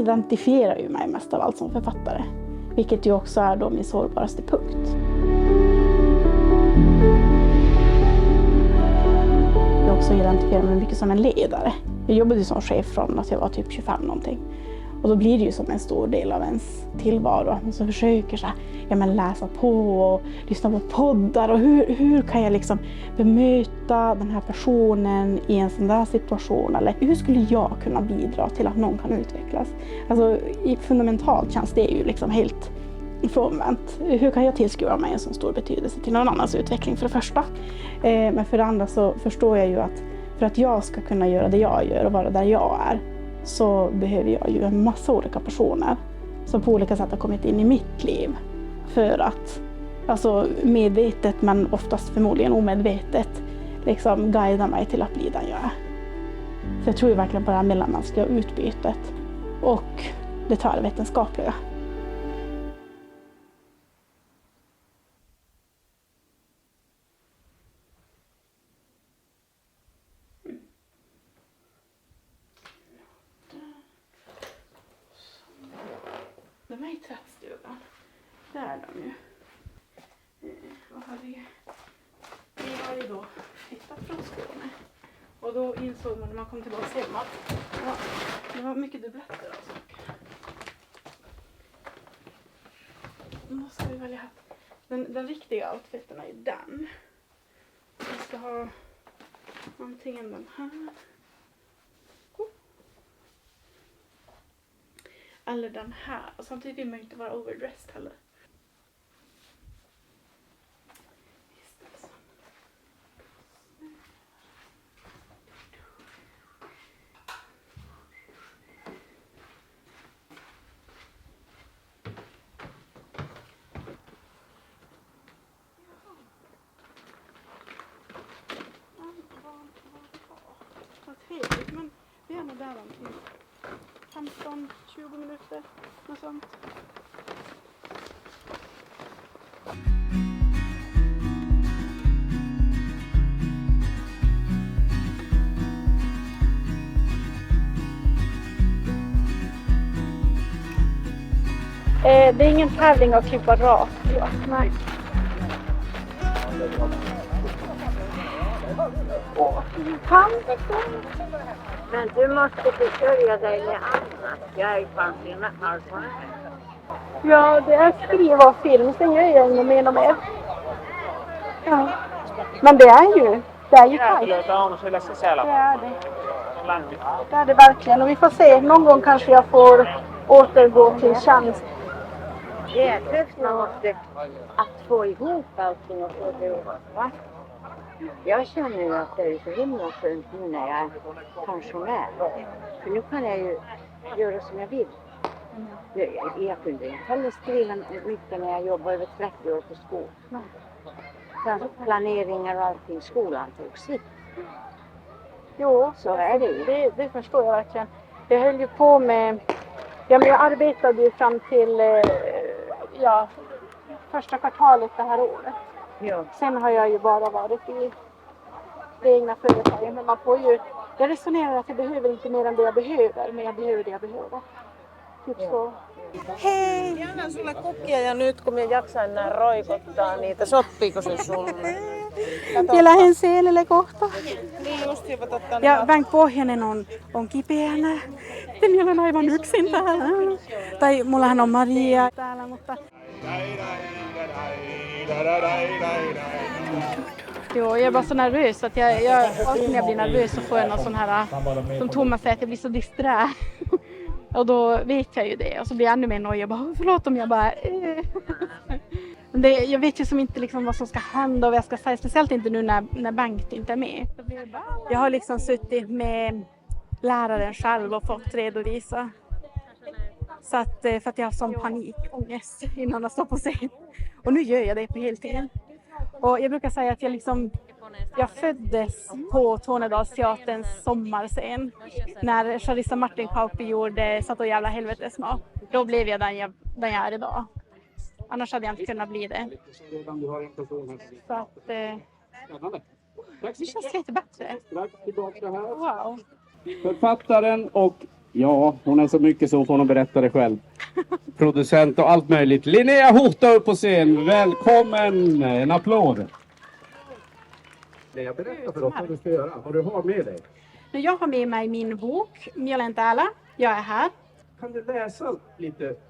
identifierar ju mig mest av allt som författare. Vilket ju också är då min sårbaraste punkt. Jag också identifierar mig mycket som en ledare. Jag jobbade som chef från att jag var typ 25 någonting. Och då blir det ju som en stor del av ens tillvaro. Och så försöker så här, läsa på och lyssna på poddar. Och hur kan jag liksom bemöta den här personen i en sån där situation? Eller hur skulle jag kunna bidra till att någon kan utvecklas? Alltså fundamentalt känns det ju liksom helt frånvänt. Hur kan jag tillskriva mig en så stor betydelse till någon annans utveckling för det första? Men för det andra så förstår jag ju att för att jag ska kunna göra det jag gör och vara där jag är, så behöver jag ju en massa olika personer som på olika sätt har kommit in i mitt liv för att, alltså medvetet men oftast förmodligen omedvetet, liksom guida mig till att bli den jag är. Så jag tror ju verkligen på det här mellanmänskliga utbytet och det tvärvetenskapliga. De är i tvättstugan. Där är de ju. Vi har ju då flyttat från Skåne. Och då insåg man när man kom tillbaka hem att det var mycket dubbletter och saker. Då ska vi välja den riktiga outfiten är den. Vi ska ha antingen den här. Eller den här. Och samtidigt vill man inte vara overdressed heller. Vad trevligt, men vi är nog där om 15-20 minuter, något sånt. Det är ingen tävling att klippa rakt. Nej. Men du måste försörja dig med annat. Jag är pensionär. Ja, det är skriva och film. Sen gör jag nog mer och mer. Ja. Men det är ju tajt. Det är det verkligen. Och vi får se. Någon gång kanske jag får återgå till tjänst. Det är tufft. Man måste att få ihop allting och få det ihop. Va? Jag känner ju att det är så himla skönt nu när jag är pensionär. För nu kan jag ju göra som jag vill. Jag kunde inte heller skriva mycket när jag jobbade över 30 år på skolan. Planeringar och allting, skolan tog sitt. Jo, så är det ju. Det förstår jag verkligen. Jag höll ju på med... Ja, men jag arbetade ju fram till första kvartalet det här året. Ja. Sen har jag ju bara varit i det egna företaget. Men man får ju... Jag resonerar att jag behöver inte mer än det jag behöver. Men jag behöver det jag behöver. Typ så. Hei! Annan sulle kukkia ja nyt kun minä jaksan enää roikottaa niitä, soppiiko se sulle? Jag lähden selille kohta. Niin just hyvä totta. Ja Bengt Pohjanen on kipeänä. Sitten olen aivan yksin täällä. Tai mullahan on Maria täällä, mutta... Jo, jag är bara så nervös att jag alltid när jag blir nervös så får jag någon sån här, som Thomas säger, att jag blir så disträ. Och då vet jag ju det. Och så blir jag ännu mer nöjd. Jag bara, förlåt om jag bara... jag vet ju som inte liksom vad som ska hända och vad jag ska säga. Speciellt inte nu när Bengt inte är med. Jag har liksom suttit med läraren själv och fått redovisa. Så att, för att jag har sån panikångest innan jag står på scen. Och nu gör jag det på heltid. Och jag brukar säga att jag föddes på Tornedalsteaterns sommarscen. När Charissa Martinkauppi gjorde Satt och jävla helvetesmat. Då blev jag den jag är idag. Annars hade jag inte kunnat bli det. Så att... Det känns lite bättre. Strax tillbaka här. Wow. Författaren och Ja, hon är så mycket så hon berättar det själv. Producent och allt möjligt. Linnea Hota upp på scen. Välkommen! En applåd. Jag berättar för oss vad du ska göra. Vad du har med dig. Jag har med mig min bok Mjölen täällä. Jag är här. Kan du läsa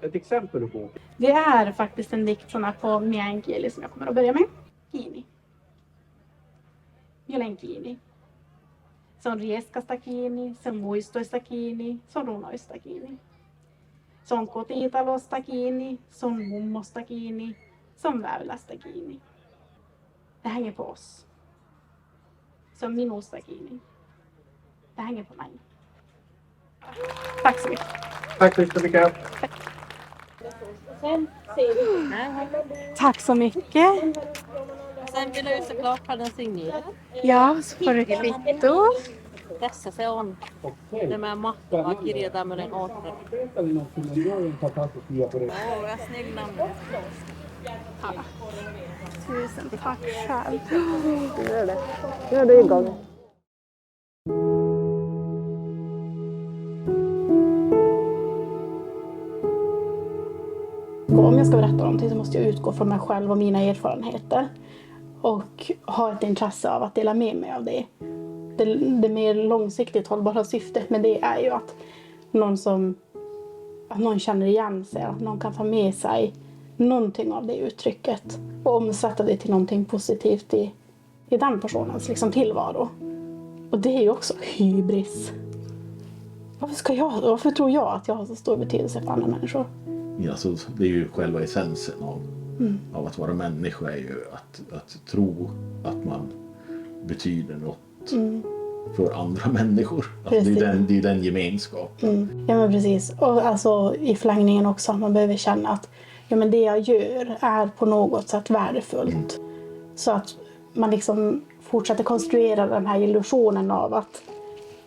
ett exempel ur boken? Det är faktiskt en dikt som är på meänkieli som jag kommer att börja med. Kiinni. Mjölen kiinni. Se on rieskasta kiinni, se on muistoista kiinni, se on runoista kiinni. Se on kotitalosta kiinni, se on mummosta kiinni, se on väylästä kiinni. Det hänger på oss. Se on minusta kiinni. Det hänger på mig. Tack så mycket. Tack så mycket. Tack så mycket. Sen vill du såklart ha den signerad. Ja, så får du kvitto. Tässä se on. Tämä mahtava kirja, tämmöinen oottelu. Joo, ja snygg namn. Tusen tack själv. Gör det igång. Om jag ska berätta någonting så måste jag utgå från mig själv och mina erfarenheter. Och ha ett intresse av att dela med mig av det. Det mer långsiktigt hållbara syftet med det är ju att någon känner igen sig. Att någon kan ta med sig någonting av det uttrycket. Och omsätta det till någonting positivt i den personens liksom tillvaro. Och det är ju också hybris. Varför tror jag att jag har så stor betydelse för andra människor? Ja, så det är ju själva essensen av att vara människa är ju att tro att man betyder något för andra människor. Alltså det är den gemenskapen. Ja men precis. Och alltså i förlängningen också att man behöver känna att men det jag gör är på något sätt värdefullt. Så att man liksom fortsätter konstruera den här illusionen av att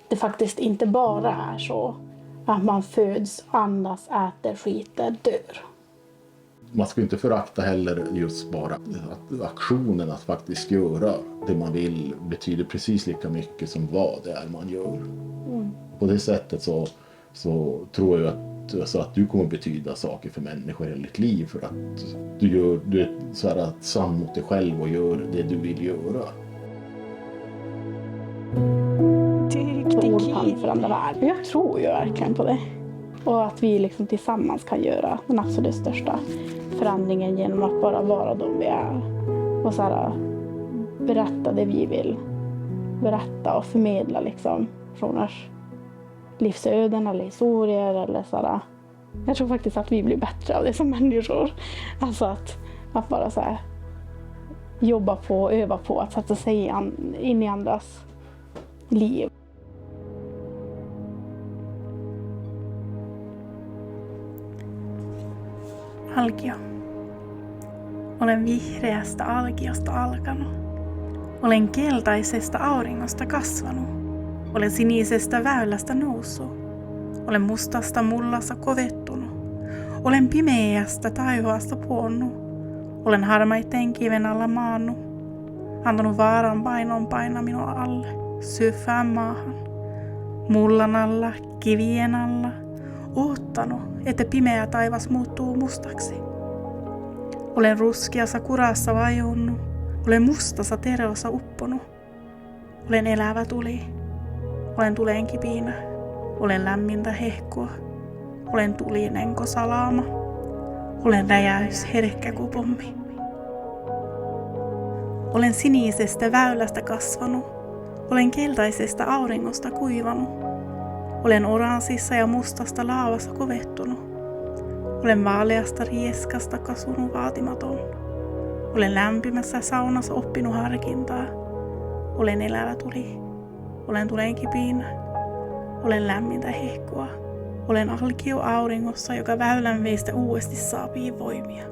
det faktiskt inte bara är så att man föds, andas, äter, skiter, dör. Man ska inte förakta heller just bara att aktionen att faktiskt göra det man vill betyder precis lika mycket som vad det är man gör. På det sättet så tror jag att du kommer betyda saker för människor i ditt liv för att du är så här sann mot dig själv och gör det du vill göra. Ord kan förändra världen. Jag tror ju verkligen på det. Och att vi liksom tillsammans kan göra den absolut största förändringen genom att bara vara de vi är. Och så här, berätta det vi vill berätta och förmedla liksom personers livsöden eller historier eller så här. Jag tror faktiskt att vi blir bättre av det som människor. Alltså att bara så här jobba på och öva på att sätta sig in i andras liv. Algio. Olen vihreästä algiosta alkanut. Olen keltaisesta auringosta kasvanut. Olen sinisestä väylästä noussut. Olen mustasta mullassa kovettunut. Olen pimeästä taivaasta puonnut. Olen harmaiten kiven alla maannut. Antanut vaaran painon paina minua alle. Syöffään maahan. Mullan alla, kivien alla. Oottanut, että pimeä taivas muuttuu mustaksi. Olen ruskeassa kurassa vajonnut. Olen mustassa terossa upponut. Olen elävä tuli. Olen tulen kipinä. Olen lämmintä hehkua. Olen tulinen kosalaama. Olen räjäys herkkä kuin pommi. Olen sinisestä väylästä kasvanut. Olen keltaisesta auringosta kuivanut. Olen oranssissa ja mustasta laavassa kovettunut. Olen vaaleasta rieskasta kasunut vaatimaton. Olen lämpimässä saunassa oppinut harkintaa. Olen elävä tuli. Olen tulen kipinä. Olen lämmintä hehkua. Olen alkio auringossa, joka väylän veistä uudesti saapii voimia.